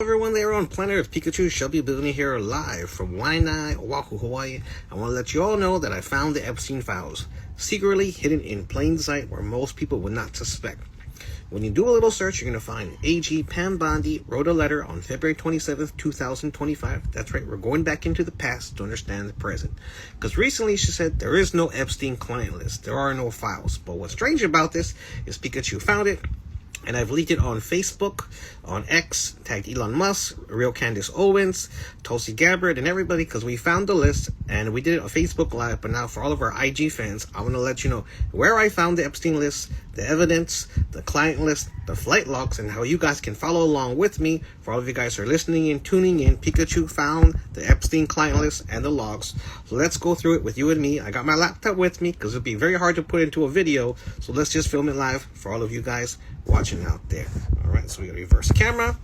Everyone there on planet Earth, Pikachu, Shelby, Billionaire here live from Waianae, Oahu, Hawaii. I want to let you all know that I found the Epstein files, secretly hidden in plain sight where most people would not suspect. When you do a little search, you're going to find AG Pam Bondi wrote a letter on February 27th, 2025. That's right, we're going back into the past to understand the present. Because recently she said there is no Epstein client list, there are no files. But what's strange about this is Pikachu found it, and I've leaked it on Facebook, on X, tagged Elon Musk, Real Candace Owens, Tulsi Gabbard, and everybody, because we found the list, and we did it on Facebook Live. But now for all of our IG fans, I want to let you know where I found the Epstein list, the evidence, the client list, the flight logs, and how you guys can follow along with me. For all of you guys who are listening and tuning in, Pikachu found the Epstein client list and the logs. So let's go through it with you and me. I got my laptop with me, because it'd be very hard to put into a video, so let's just film it live for all of you guys watching out there. All right, so we got to reverse camera.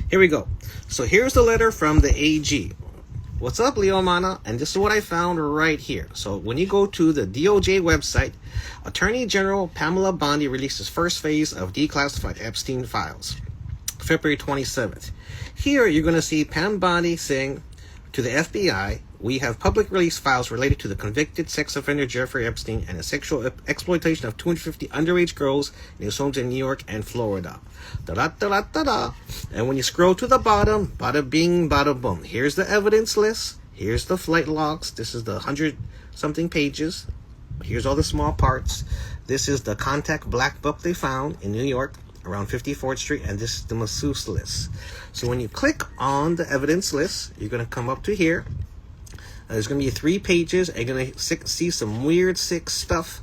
Here we go. So here's the letter from the AG. What's up, ʻohana? And this is what I found right here. So when you go to the DOJ website, Attorney General Pamela Bondi released his first phase of declassified Epstein files, February 27th. Here you're going to see Pam Bondi saying to the FBI, "We have public release files related to the convicted sex offender Jeffrey Epstein and the sexual exploitation of 250 underage girls in his homes in New York and Florida." Da-da-da-da-da-da. And when you scroll to the bottom, bada bing, bada boom. Here's the evidence list. Here's the flight logs. This is the 100-something pages. Here's all the small parts. This is the contact black book they found in New York around 54th Street, and this is the masseuse list. So when you click on the evidence list, you're going to come up to here. There's going to be 3 pages, and you're going to see some weird, sick stuff.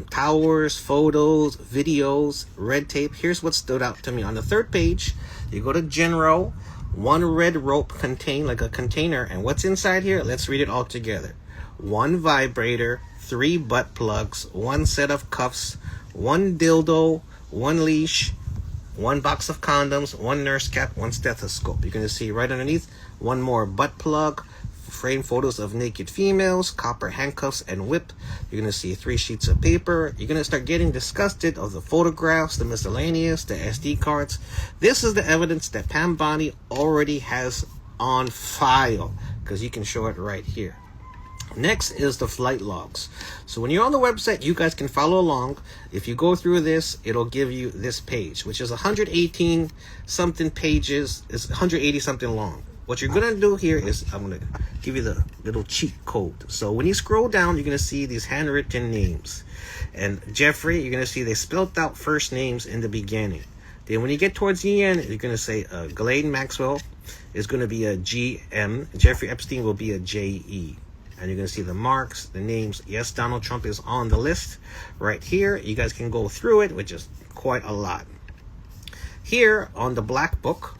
Towers, photos, videos, red tape. Here's what stood out to me. On the 3rd page, you go to General, 1 red rope contained like a container. And what's inside here? Let's read it all together. 1 vibrator, 3 butt plugs, 1 set of cuffs, 1 dildo, 1 leash, 1 box of condoms, 1 nurse cap, 1 stethoscope. You're going to see right underneath 1 more butt plug, frame photos of naked females, copper handcuffs and whip. You're going to see 3 sheets of paper. You're going to start getting disgusted of the photographs, the miscellaneous, the SD cards. This is the evidence that Pam Bondi already has on file, because you can show it right here. Next is the flight logs. So when you're on the website, you guys can follow along. If you go through this, it'll give you this page, which is 118 something pages. It's 180 something long. What you're going to do here is I'm going to give you the little cheat code. So when you scroll down, you're going to see these handwritten names. And Jeffrey, you're going to see they spelled out first names in the beginning. Then when you get towards the end, you're going to say Ghislaine Maxwell is going to be a GM. Jeffrey Epstein will be a JE. And you're going to see the marks, the names. Yes, Donald Trump is on the list right here. You guys can go through it, which is quite a lot. Here on the black book,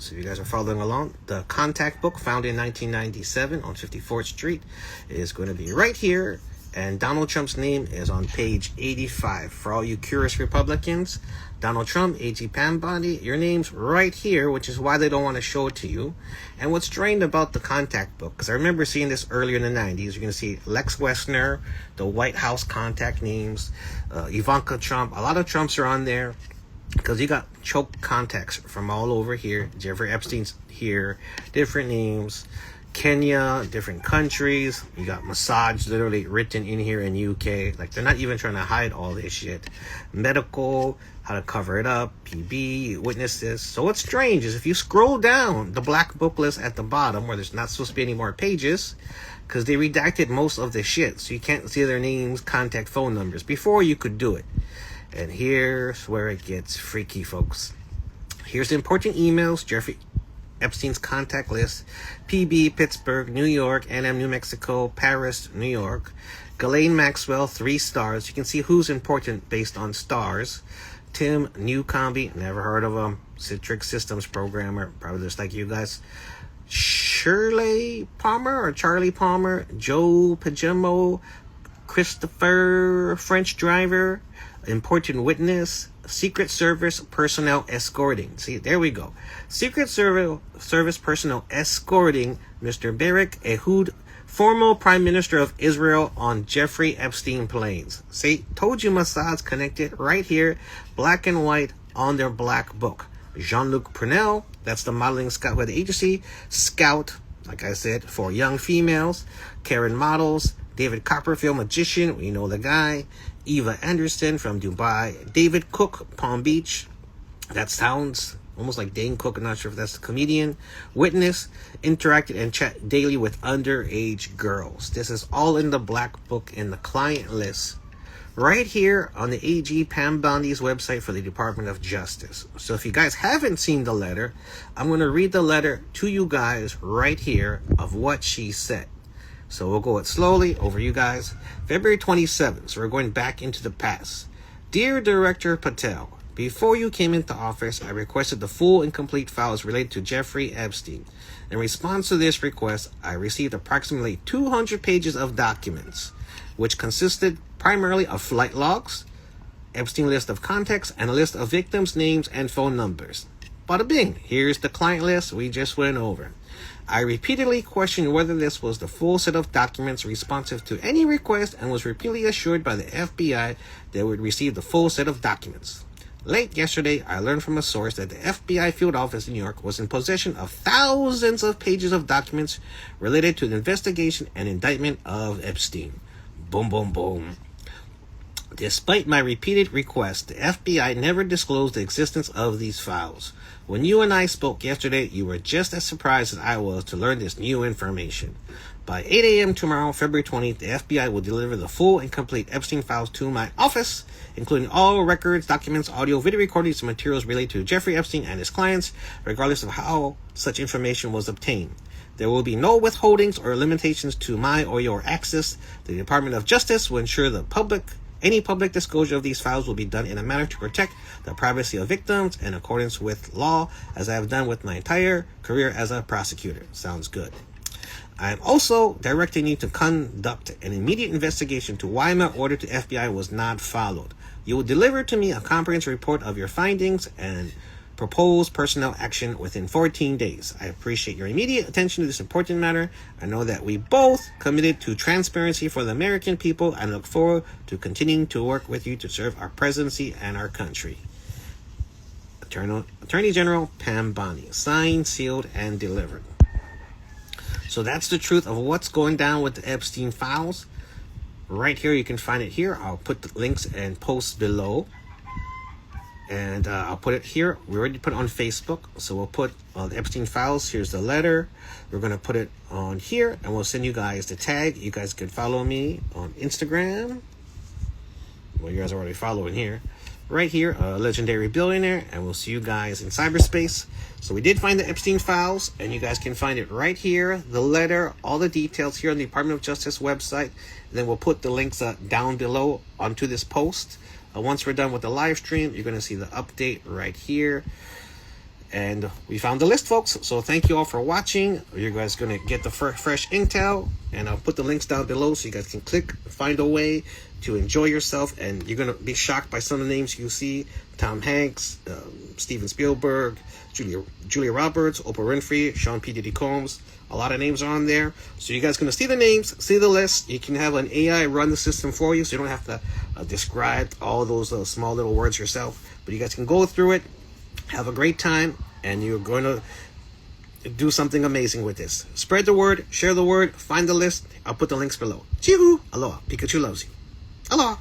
so if you guys are following along, the contact book found in 1997 on 54th Street is going to be right here. And Donald Trump's name is on page 85. For all you curious Republicans, Donald Trump, AG Pam Bondi, your name's right here, which is why they don't want to show it to you. And what's strange about the contact book, because I remember seeing this earlier in the 90s, you're going to see Lex Wessner, the White House contact names, Ivanka Trump. A lot of Trumps are on there, because you got choked contacts from all over here. Jeffrey Epstein's here, different names. Kenya, different countries. You got massage literally written in here in UK. Like, they're not even trying to hide all this shit. Medical, how to cover it up, PB, witnesses. So what's strange is if you scroll down the black book list at the bottom, where there's not supposed to be any more pages, because they redacted most of the shit, so you can't see their names, contact, phone numbers. Before you could do it. And here's where it gets freaky, folks. Here's the important emails. Jeffrey Epstein's contact list: PB, Pittsburgh, New York, NM, New Mexico, Paris, New York. Ghislaine Maxwell, 3 stars. You can see who's important based on stars. Tim Newcombe, never heard of him. Citrix Systems programmer, probably just like you guys. Shirley Palmer or Charlie Palmer. Joe Pajemo, Christopher, French driver. Important witness. Secret Service personnel escorting. See, there we go. Secret Service personnel escorting Mr. Barak Ehud, former Prime Minister of Israel, on Jeffrey Epstein planes. See, told you Mossad's connected right here, black and white on their black book. Jean-Luc Purnell, that's the modeling scout with the agency. Scout, like I said, for young females. Karen Models. David Copperfield, magician, we know the guy. Eva Anderson from Dubai. David Cook, Palm Beach. That sounds almost like Dane Cook. I'm not sure if that's the comedian. Witness, interacted and chat daily with underage girls. This is all in the black book in the client list right here on the AG Pam Bondi's website for the Department of Justice. So if you guys haven't seen the letter, I'm going to read the letter to you guys right here of what she said. So we'll go it slowly over you guys. February 27th, so we're going back into the past. Dear Director Patel, before you came into office, I requested the full and complete files related to Jeffrey Epstein. In response to this request, I received approximately 200 pages of documents, which consisted primarily of flight logs, Epstein list of contacts, and a list of victims' names and phone numbers. Bada bing, here's the client list we just went over. I repeatedly questioned whether this was the full set of documents responsive to any request and was repeatedly assured by the FBI they would receive the full set of documents. Late yesterday, I learned from a source that the FBI field office in New York was in possession of thousands of pages of documents related to the investigation and indictment of Epstein. Boom, boom, boom. Despite my repeated requests, the FBI never disclosed the existence of these files. When you and I spoke yesterday, you were just as surprised as I was to learn this new information. By 8 a.m. tomorrow, February 20th, the FBI will deliver the full and complete Epstein files to my office, including all records, documents, audio, video recordings, and materials related to Jeffrey Epstein and his clients, regardless of how such information was obtained. There will be no withholdings or limitations to my or your access. The Department of Justice will ensure any public disclosure of these files will be done in a manner to protect the privacy of victims in accordance with law, as I have done with my entire career as a prosecutor. Sounds good. I am also directing you to conduct an immediate investigation to why my order to FBI was not followed. You will deliver to me a comprehensive report of your findings and proposed personnel action within 14 days. I appreciate your immediate attention to this important matter. I know that we both committed to transparency for the American people and look forward to continuing to work with you to serve our presidency and our country. Attorney General Pam Bondi. Signed, sealed, and delivered. So that's the truth of what's going down with the Epstein files. Right here, you can find it here. I'll put the links and posts below. And I'll put it here. We already put it on Facebook. So we'll put the Epstein files. Here's the letter. We're going to put it on here. And we'll send you guys the tag. You guys can follow me on Instagram. Well, you guys are already following here. Right here, Legendary Billionaire. And we'll see you guys in cyberspace. So we did find the Epstein files. And you guys can find it right here. The letter, all the details here on the Department of Justice website. And then we'll put the links down below onto this post. Once we're done with the live stream, you're going to see the update right here. And we found the list, folks. So thank you all for watching. You guys going to get the fresh intel. And I'll put the links down below so you guys can click, find a way to enjoy yourself. And you're going to be shocked by some of the names you see. Tom Hanks, Steven Spielberg, Julia Roberts, Oprah Winfrey, Sean P. Diddy Combs. A lot of names are on there. So you guys are going to see the names, see the list. You can have an AI run the system for you so you don't have to describe all those small little words yourself. But you guys can go through it, have a great time, and you're going to do something amazing with this. Spread the word, share the word, find the list. I'll put the links below. Chee-hoo! Aloha. Pikachu loves you. Aloha.